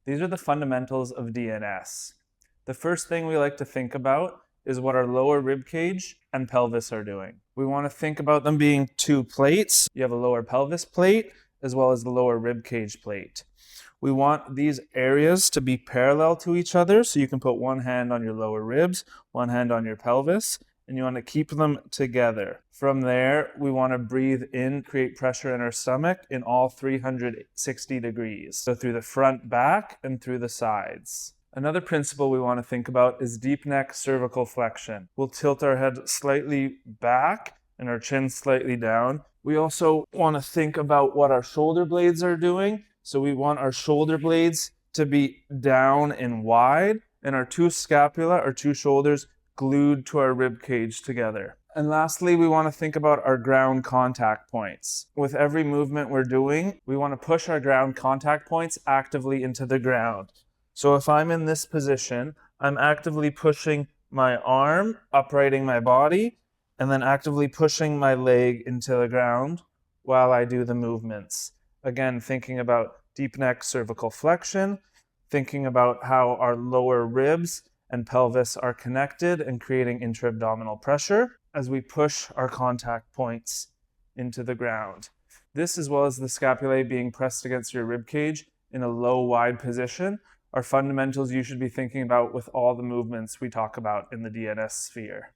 These are the fundamentals of DNS. The first thing we like to think about is what our lower rib cage and pelvis are doing. We want to think about them being two plates. You have a lower pelvis plate as well as the lower rib cage plate. We want these areas to be parallel to each other, so you can put one hand on your lower ribs, one hand on your pelvis, and you want to keep them together. From there, we want to breathe in, create pressure in our stomach in all 360 degrees. So through the front, back, and through the sides. Another principle we want to think about is deep neck cervical flexion. We'll tilt our head slightly back and our chin slightly down. We also want to think about what our shoulder blades are doing. So we want our shoulder blades to be down and wide, and our two scapula, our two shoulders, glued to our rib cage together. And lastly, we want to think about our ground contact points. With every movement we're doing, we want to push our ground contact points actively into the ground. So if I'm in this position, I'm actively pushing my arm, uprighting my body, and then actively pushing my leg into the ground while I do the movements. Again, thinking about deep neck cervical flexion, thinking about how our lower ribs and pelvis are connected and creating intra-abdominal pressure as we push our contact points into the ground. This, as well as the scapulae being pressed against your rib cage in a low, wide position, are fundamentals you should be thinking about with all the movements we talk about in the DNS sphere.